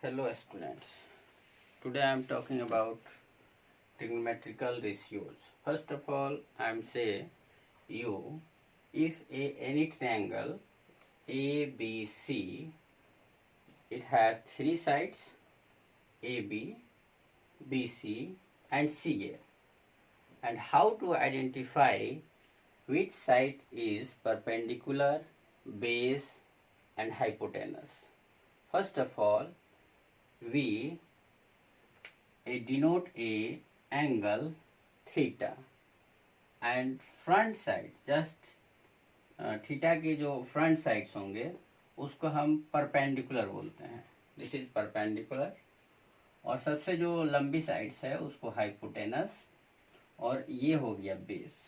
Hello students. Today I am talking about trigonometrical ratios. First of all, I am say you if any triangle ABC, it has three sides AB, BC and CA, and how to identify which side is perpendicular, base and hypotenuse. First of all, we denote a angle theta and front side just theta के जो front sides होंगे उसको हम perpendicular बोलते हैं. This is perpendicular. और सबसे जो लंबी साइड्स है उसको हाइपोटेनस. और ये हो गया बेस.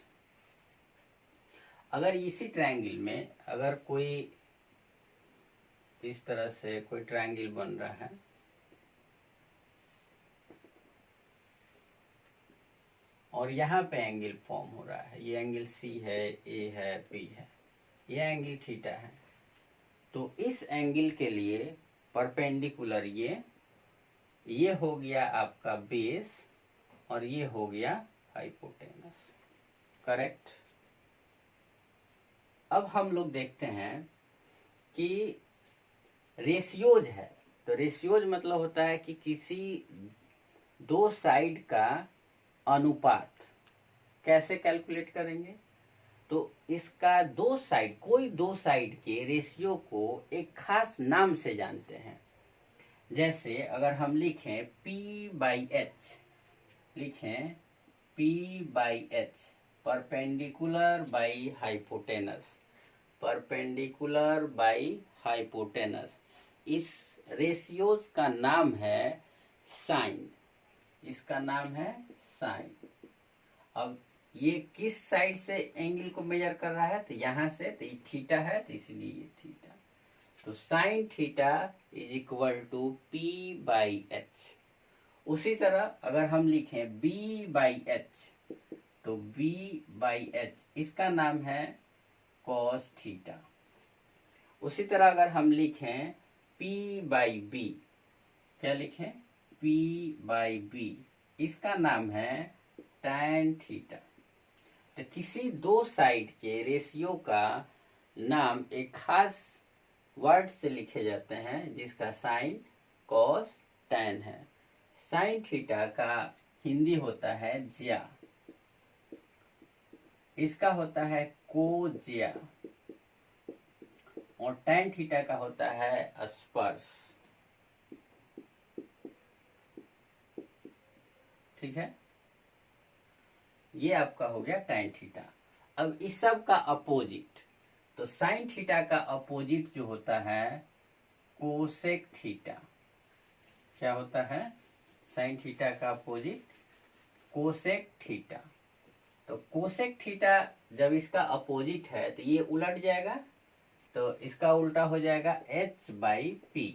अगर इसी ट्रायंगल में अगर कोई इस तरह से कोई ट्रायंगल बन रहा है और यहाँ पे एंगल फॉर्म हो रहा है, ये एंगल सी है, ए है, बी है, ये एंगल थीटा है, तो इस एंगल के लिए परपेंडिकुलर ये हो गया आपका बेस और ये हो गया हाइपोटेनस. करेक्ट. अब हम लोग देखते हैं कि रेशियोज है. तो रेशियोज मतलब होता है कि किसी दो साइड का अनुपात. कैसे कैलकुलेट करेंगे? तो इसका दो साइड, कोई दो साइड के रेशियो को एक खास नाम से जानते हैं. जैसे अगर हम लिखें P/H, लिखें P/H, perpendicular by hypotenuse, perpendicular by hypotenuse. इस रेशियोज का नाम है साइन. इसका नाम है साइन. अब ये किस साइड से एंगल को मेजर कर रहा है? तो यहां से, तो ये थीटा है तो इसलिए ये थीटा. तो sine theta is equal to P/H. उसी तरह अगर हम लिखें B/H, तो B/H इसका नाम है कॉस थीटा. उसी तरह अगर हम लिखें P/B, क्या लिखें? P/B इसका नाम है tan थीटा. तो किसी दो साइड के रेशियो का नाम एक खास वर्ड से लिखे जाते हैं जिसका साइन, कॉस, tan है. साइन थीटा का हिंदी होता है ज्या, इसका होता है कोज्या, और tan थीटा का होता है स्पर्श. ठीक है, ये आपका हो गया tan थीटा. अब इस सब का अपोजिट, तो साइन थीटा का अपोजिट जो होता है कोसेक थीटा. क्या होता है? साइन थीटा का अपोजिट कोसेक थीटा. तो कोसेक थीटा जब इसका अपोजिट है तो ये उलट जाएगा, तो इसका उल्टा हो जाएगा H/P.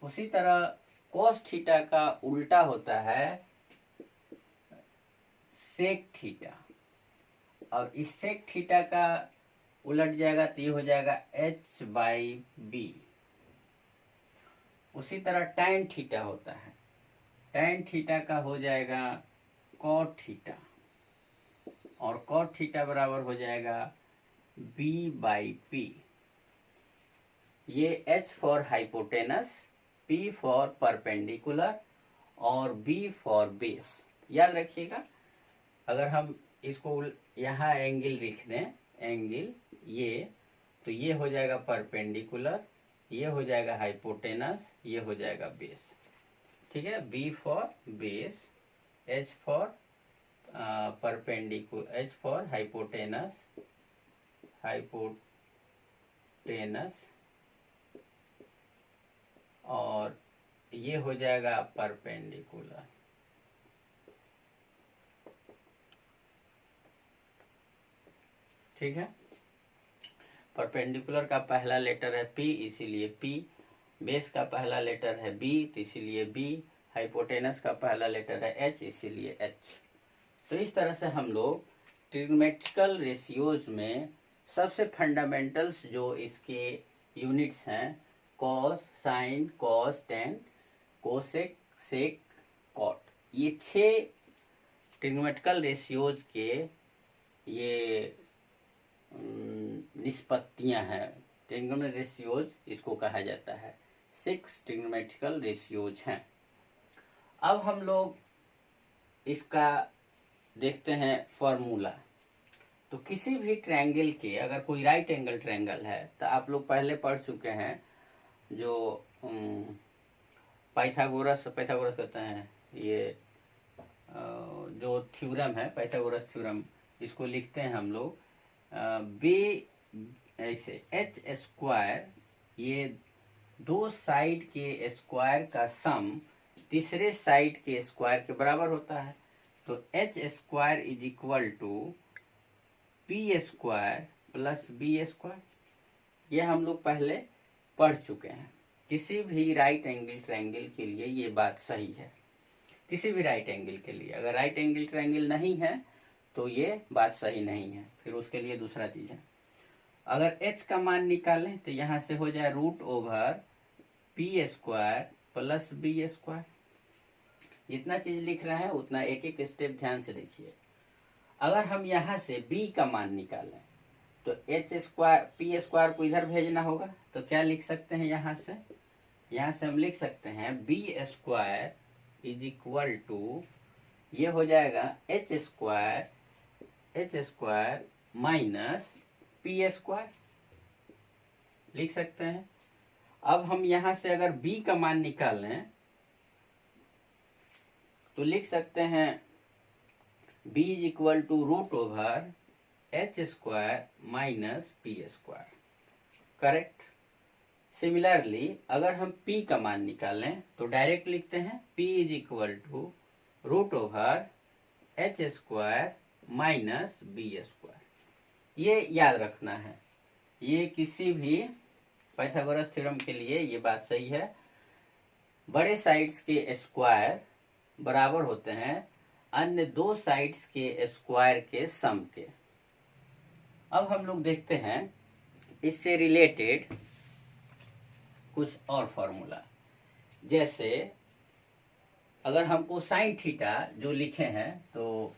उसी तरह कोस थीटा का उल्टा होता है सेक थीटा, और इस सेक थीटा का उलट जाएगा तो ये हो जाएगा H/B. उसी तरह tan थीटा होता है, tan थीटा का हो जाएगा cot थीटा, और cot थीटा बराबर हो जाएगा B/P. ये H for hypotenuse, P for perpendicular और B फॉर बेस. याद रखिएगा. अगर हम इसको यहाँ एंगल लिख दें, एंगल ये, तो ये हो जाएगा परपेंडिकुलर, ये हो जाएगा हाइपोटेनस, ये हो जाएगा बेस. ठीक है. B for base, H for perpendicular, H for hypotenuse, और ये हो जाएगा परपेंडिकुलर. ठीक है. परपेंडिकुलर का पहला लेटर है P, इसीलिए P. बेस का पहला लेटर है B, तो इसीलिए B. हाइपोटेनस का पहला लेटर है H, इसीलिए H. तो इस तरह से हम लोग ट्रिग्नोमेट्रिकल रेशियोज में सबसे फंडामेंटल्स जो इसके यूनिट्स हैं cos, sine, cos, tan, cosec, sec, cot, ये 6 ट्रिग्नोमेट्रिकल रेशियोज के ये निष्पत्तियां हैं। ट्रिग्नोमेट्रिकल रेशियोज इसको कहा जाता है। 6 ट्रिग्नोमेट्रिकल रेशियोज हैं। अब हम लोग इसका देखते हैं फॉर्मूला। तो किसी भी ट्रायंगल के, अगर कोई राइट एंगल ट्रायंगल है तो आप लोग पहले पढ़ चुके हैं, जो पाइथागोरस कहते हैं, ये जो थ्योरम है पाइथागोरस थ्योरम, इसको लिखते हैं हम लोग बी ऐसे एच स्क्वायर, ये 2 साइड के स्क्वायर का सम तीसरे साइड के स्क्वायर के बराबर होता है। तो H square is equal to P square plus B square, ये हम लोग पहले पढ़ चुके हैं। किसी भी राइट एंगल ट्रायंगल के लिए ये बात सही है। किसी भी राइट एंगल के लिए, अगर राइट एंगल ट्रायंगल नहीं है तो ये बात सही नहीं है, फिर उसके लिए दूसरा चीज है। अगर h का मान निकालें तो यहां से हो जाए root over P square plus B square. जितना चीज लिख रहे हैं उतना एक एक स्टेप ध्यान से देखिए। अगर हम यहाँ से b का मान निकालें तो h स्क्वायर पी स्क्वायर को इधर भेजना होगा, तो क्या लिख सकते हैं यहाँ से हम लिख सकते हैं B square is equal to, ये हो जाएगा H square minus P square, लिख सकते हैं। अब हम यहां से अगर b का मान निकालें तो लिख सकते हैं b is equal to root over H square minus P square, correct. Similarly अगर हम p का मान निकालें तो डायरेक्ट लिखते हैं p is equal to root over H square minus B square. ये याद रखना है, ये किसी भी पाइथागोरस थ्योरम के लिए ये बात सही है। बड़े साइड्स के स्क्वायर बराबर होते हैं अन्य 2 साइड्स के स्क्वायर के सम के। अब हम लोग देखते हैं इससे रिलेटेड कुछ और फॉर्मूला। जैसे अगर हमको साइन थीटा जो लिखे हैं तो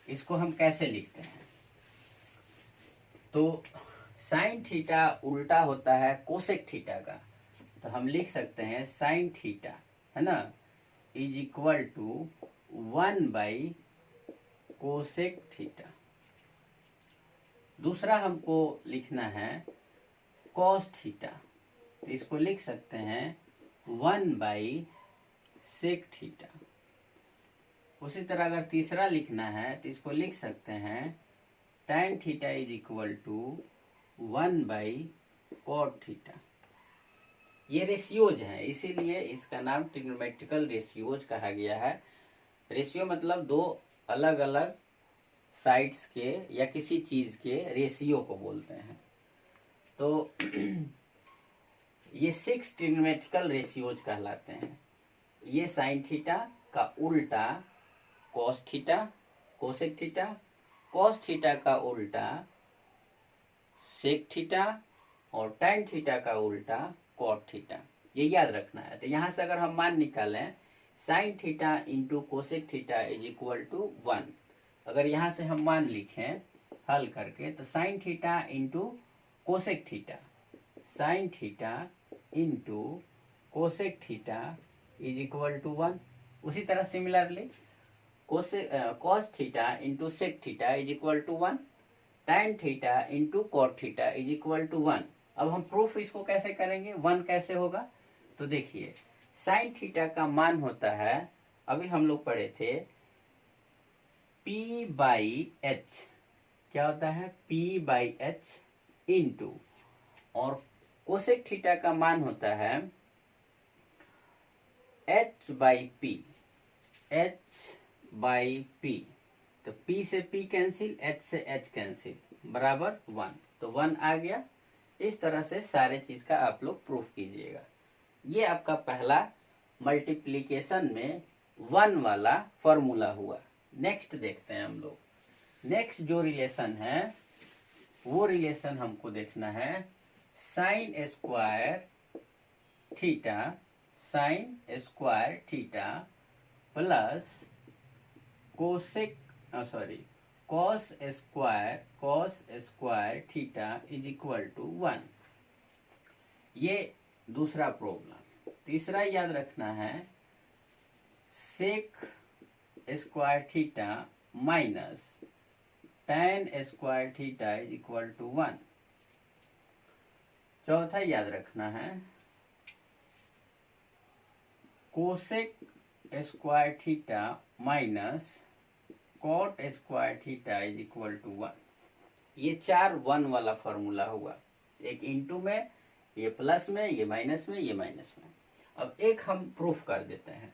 इसको हम कैसे लिखते हैं, तो साइन थीटा उल्टा होता है कोसेक थीटा का, तो हम लिख सकते हैं साइन थीटा, है ना, is equal to 1 by cosec theta. दूसरा हमको लिखना है कॉस थीटा, तो इसको लिख सकते हैं 1 बाई सेक थीटा। उसी तरह अगर तीसरा लिखना है तो इसको लिख सकते हैं tan theta is equal to 1 by cot theta. ये रेशियोज है, इसीलिए इसका नाम ट्रिग्नोमेट्रिकल रेशियोज कहा गया है। रेशियो मतलब 2 अलग अलग साइड्स के या किसी चीज के रेशियो को बोलते हैं। तो ये 6 ट्रिग्नोमेट्रिकल रेशियोज कहलाते हैं। ये साइन थीटा का उल्टा cos theta, cosec theta, cos theta का उल्टा सेक थीटा और टैन थीटा का उल्टा कॉट थीटा, ये याद रखना है। तो यहां से अगर हम मान निकालें sine theta into cosec theta is equal to 1, अगर यहां से हम मान लिखें हल करके तो sine theta into cosec theta, sine theta into cosec theta is equal to 1। उसी तरह similarly cos theta into sec theta is equal to 1, tan theta into cot theta is equal to 1। अब हम प्रूफ इसको कैसे करेंगे, 1 कैसे होगा, तो देखिए साइन थीटा का मान होता है, अभी हम लोग पढ़े थे P बाई एच, क्या होता है P बाई एच इंटू, और कोसेक थीटा का मान होता है H by P, H by P, तो P से P कैंसिल, H से H कैंसिल, बराबर 1, तो 1 आ गया। इस तरह से सारे चीज का आप लोग प्रूफ कीजिएगा। ये आपका पहला मल्टीप्लीकेशन में 1 वाला फॉर्मूला हुआ। नेक्स्ट देखते हैं हम लोग। नेक्स्ट जो रिलेशन है वो रिलेशन हमको देखना है sine square theta sine square theta plus cos square theta is equal to 1। ये दूसरा प्रॉब्लम। तीसरा याद रखना है sec square theta minus tan square theta is equal to 1। चौथा याद रखना है cosec square theta minus cot square theta is equal to 1। ये 4 1 वाला फॉर्मूला हुआ, एक इनटू में, ये प्लस में, ये माइनस में, ये माइनस में। अब एक हम प्रूफ कर देते हैं।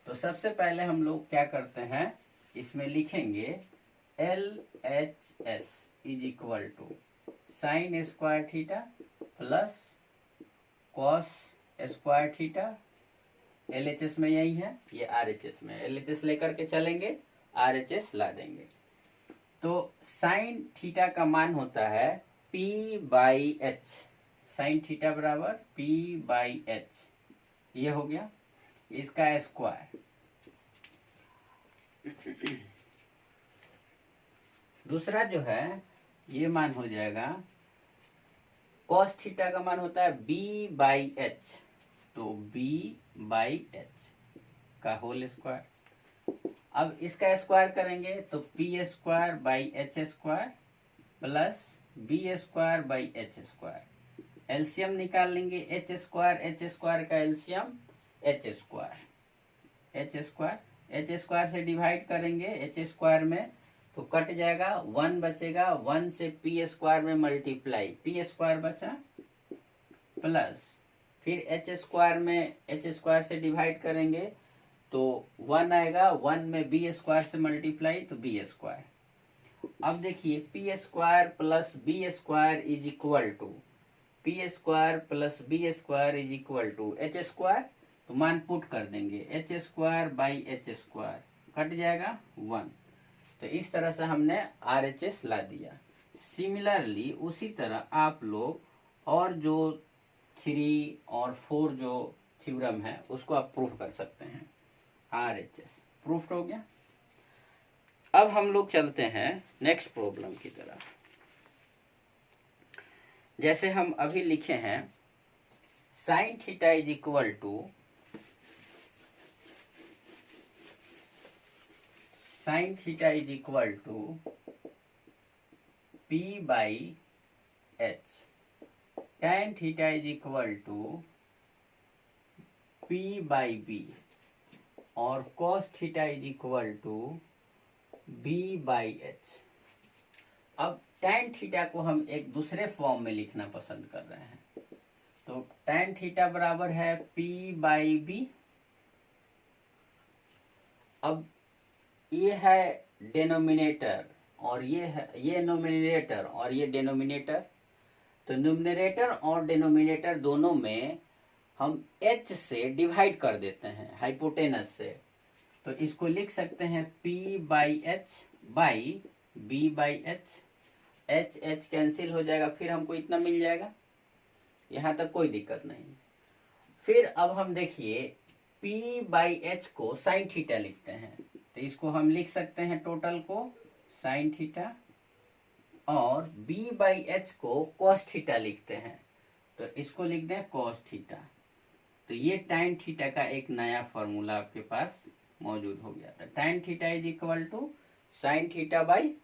तो सबसे पहले हम लोग क्या करते हैं, इसमें लिखेंगे LHS is equal to sine square theta plus cos square theta. LHS में यही है, ये RHS में। LHS लेकर के चलेंगे, RHS ला देंगे। तो साइन थीटा का मान होता है P/H। साइन थीटा बराबर P/H, ये हो गया इसका स्क्वायर। दूसरा जो है ये मान हो जाएगा कॉस थीटा का मान होता है B/H, तो B/H का होल स्क्वायर। अब इसका स्क्वायर करेंगे तो P²/H² प्लस B²/H²। एलसीएम निकाल लेंगे, H² का एलसीएम H² से डिवाइड करेंगे H² में तो कट जाएगा, 1 बचेगा, 1 से P² में मल्टीप्लाई, P² बचा प्लस फिर H² में H² से डिवाइड करेंगे तो 1 आएगा, 1 में B² से मल्टीप्लाई तो B²। अब देखिए P² plus B² is equal to P² plus B² is equal to H²। तो मान पुट कर देंगे, H²/H² कट जाएगा 1। तो इस तरह से हमने RHS ला दिया। सिमिलरली उसी तरह आप लोग और जो 3 और 4 जो थ्योरम है उसको आप प्रूफ कर सकते हैं। RHS प्रूफ हो गया। अब हम लोग चलते हैं नेक्स्ट प्रॉब्लम की तरफ। जैसे हम अभी लिखे हैं sine theta is equal to P/H, tan theta is equal to P/B और cos theta is equal to B/H। अब tan थीटा को हम एक दूसरे फॉर्म में लिखना पसंद कर रहे हैं। तो tan थीटा बराबर है P/B। अब ये है डिनोमिनेटर और ये नोमिनेटर और ये डिनोमिनेटर। तो न्यूमरेटर और डिनोमिनेटर दोनों में हम h से डिवाइड कर देते हैं, हाइपोटेनस से। तो इसको लिख सकते हैं P/H by B/H। H cancel हो जाएगा, फिर हमको इतना मिल जाएगा, यहां तक कोई दिक्कत नहीं। फिर अब हम देखिए P/H को साइन थीटा लिखते हैं, तो इसको हम लिख सकते हैं टोटल को साइन थीटा, और B/H को कॉस थीटा लिखते हैं, तो इसको लिख दें कॉस थीटा। तो ये tan थीटा का एक नया फॉर्मूला आपके पास मौजूद हो गया था। tan theta is equal to sine theta by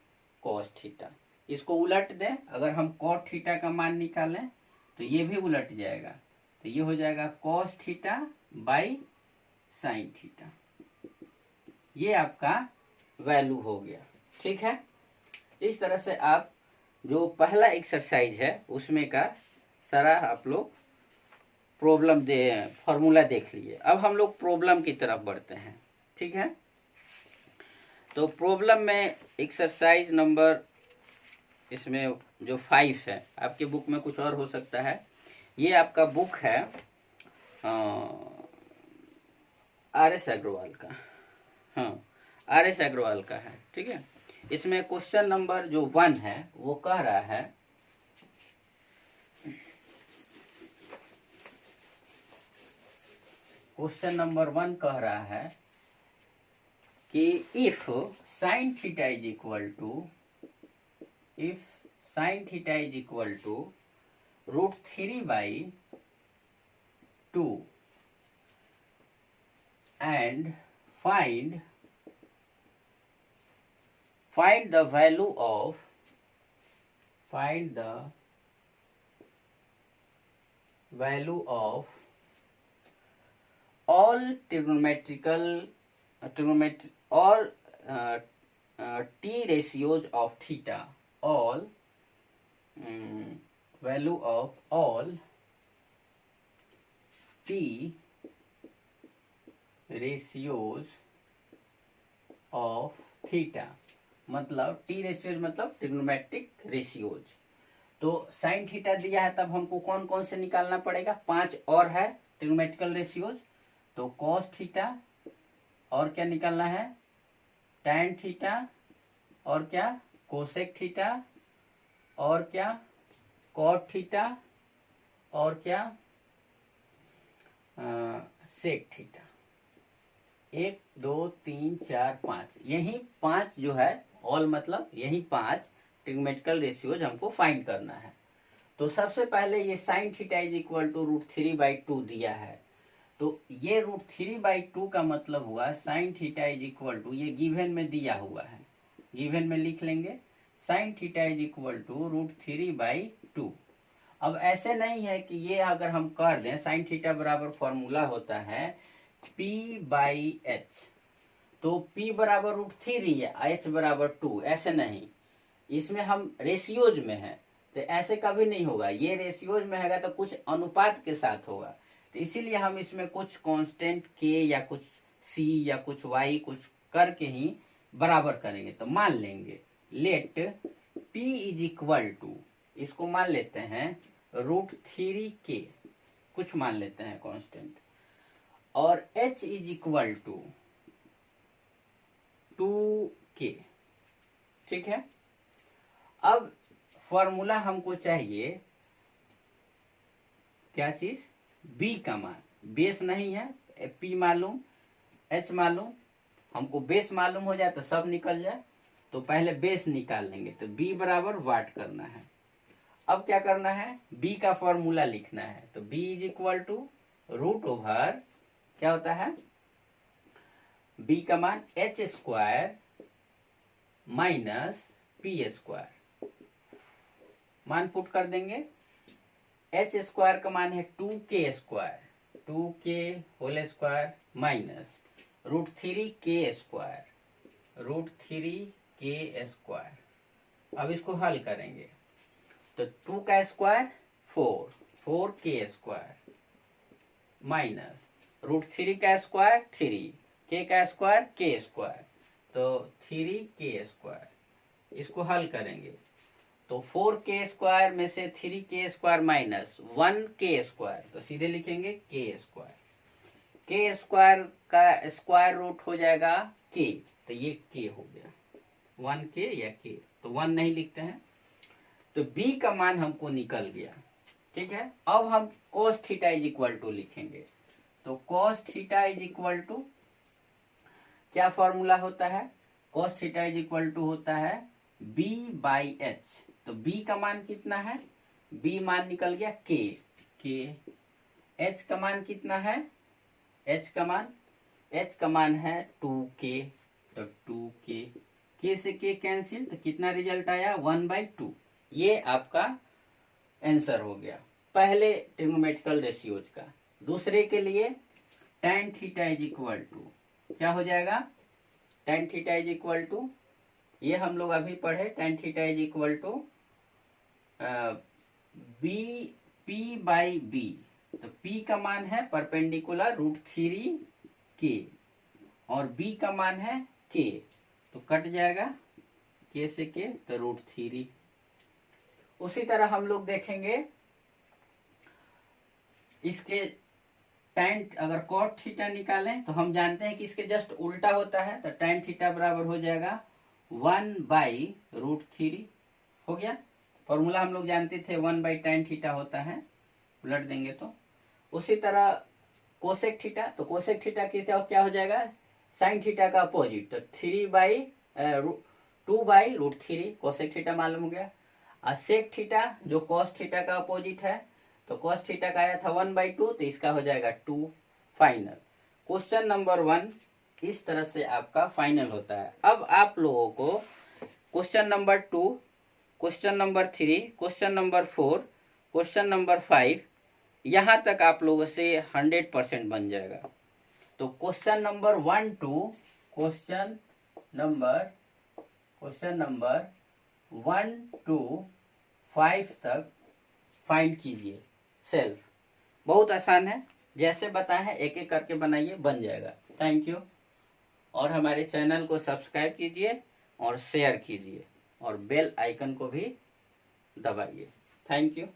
cos theta. इसको उलट दें, अगर हम कॉट थीटा का मान निकालें तो ये भी उलट जाएगा, तो ये हो जाएगा cos theta by sine theta. ये आपका वैल्यू हो गया, ठीक है। इस तरह से आप जो पहला एक्सरसाइज है उसमें का सारा आप लोग प्रॉब्लम फॉर्मूला देख लिए। अब हम लोग प्रॉब्लम की तरफ बढ़ते हैं, ठीक है। तो प्रॉब्लम में एक्सरसाइज नंबर इसमें जो 5 है, आपके बुक में कुछ और हो सकता है, ये आपका बुक है RS अग्रवाल का, हाँ RS अग्रवाल का है, ठीक है। इसमें क्वेश्चन नंबर जो 1 है वो कह रहा है क्वेश्चन नंबर 1 कह रहा है कि if sine theta is equal to √3/2 and find the value of all t ratios of theta, value of all t ratios of theta, मतलब टी रेशियोज मतलब ट्रिग्नोमेट्रिक रेशियोज। तो साइन थीटा दिया है, तब हमको कौन कौन से निकालना पड़ेगा? 5 और है ट्रिग्नोमेट्रिकल रेशियोज। तो कॉस थीटा, और क्या निकालना है? टैन थीटा, और क्या? कोसेक थीटा, और क्या? कॉट थीटा, और क्या? Sec theta. 1 2 3 4 5, यही 5 जो है ऑल, मतलब यही 5 ट्रिग्नोमेट्रिकल रेशियोज हमको फाइंड करना है। तो सबसे पहले ये sine theta is equal to √3/2 दिया है। तो ये √3/2 का मतलब हुआ sine theta is equal to, ये गिवन में दिया हुआ है, गिवन में लिख लेंगे sine theta is equal to √3/2। अब ऐसे नहीं है कि ये अगर हम कर दें, साइन थीटा बराबर फॉर्मूला होता है P/H, तो P बराबर √3 या H बराबर 2, ऐसे नहीं। इसमें हम रेशियोज में है, तो ऐसे कभी नहीं होगा। ये रेशियोज में है तो कुछ अनुपात के साथ होगा, तो इसीलिए हम इसमें कुछ कांस्टेंट K या कुछ C या कुछ Y कुछ करके ही बराबर करेंगे। तो मान लेंगे let P is equal to, इसको मान लेते हैं √3K, कुछ मान लेते हैं कांस्टेंट, और H is equal to 2K। ठीक है। अब फॉर्मूला हमको चाहिए क्या चीज? B का मान। बेस नहीं है, P मालूम, H मालूम, हमको बेस मालूम हो जाए तो सब निकल जाए। तो पहले बेस निकाल लेंगे, तो B बराबर वाट करना है। अब क्या करना है? B का फॉर्मूला लिखना है। तो B इज इक्वल टू √, क्या होता है? B का मान H² माइनस P², मान पुट कर देंगे। H² का मान है 2K² माइनस √3K²। अब इसको हल करेंगे तो 2 का स्क्वायर 4K² माइनस √3 का स्क्वायर 3, K का स्क्वायर K², तो 3K²। इसको हल करेंगे तो 4K² में से 3K² माइनस 1K², तो सीधे लिखेंगे K²। K² का स्क्वायर रूट हो जाएगा K, तो ये K हो गया, 1K या K, तो 1 नहीं लिखते हैं। तो B का मान हमको निकल गया। ठीक है। अब हम cos theta is equal to लिखेंगे। तो cos theta is equal to क्या फॉर्मूला होता है? cos theta is equal to होता है B/H। तो B का मान कितना है? B मान निकल गया K। H का मान कितना है? H का मान है 2K, तो 2K, K से K कैंसिल, तो कितना रिजल्ट आया? 1/2। ये आपका आंसर हो गया पहले ट्रिग्नोमेट्रिकल रेशियोज का। दूसरे के लिए tan theta is equal to क्या हो जाएगा? tan theta is equal to, ये हम लोग अभी पढ़े, tan theta is equal to P/B। तो P का मान है परपेंडिकुलर √3K और B का मान है K, तो कट जाएगा K से K, तो √3। उसी तरह हम लोग देखेंगे इसके tan, अगर cot थीटा निकालें तो हम जानते हैं कि इसके जस्ट उल्टा होता है, तो tan थीटा बराबर हो जाएगा 1/√3। हो गया। फॉर्मूला हम लोग जानते थे 1/tan थीटा होता है, उलट देंगे तो। उसी तरह कोसेक थीटा, तो कोसेक थीटा की क्या हो जाएगा, साइन थीटा का अपोजिट, तो 2/√3 कोसेक थीटा मालूम हो गया। और सेक थीटा जो कॉस थीटा का अपोजिट है, तो कॉस थीटा का आया था 1/2, तो इसका हो जाएगा 2 फाइनल। क्वेश्चन नंबर 1 इस तरह से आपका फाइनल होता है। अब आप लोगों को question number 2, question number 3, question number 4, question number 5 यहां तक आप लोगों से 100% बन जाएगा। तो question number 1 to question number 1 to 5 तक फाइंड कीजिए सेल्फ। बहुत आसान है, जैसे बताए हैं एक एक करके बनाइए, बन जाएगा। Thank you. और हमारे चैनल को सब्सक्राइब कीजिए और शेयर कीजिए और बेल आइकन को भी दबाइए। Thank you.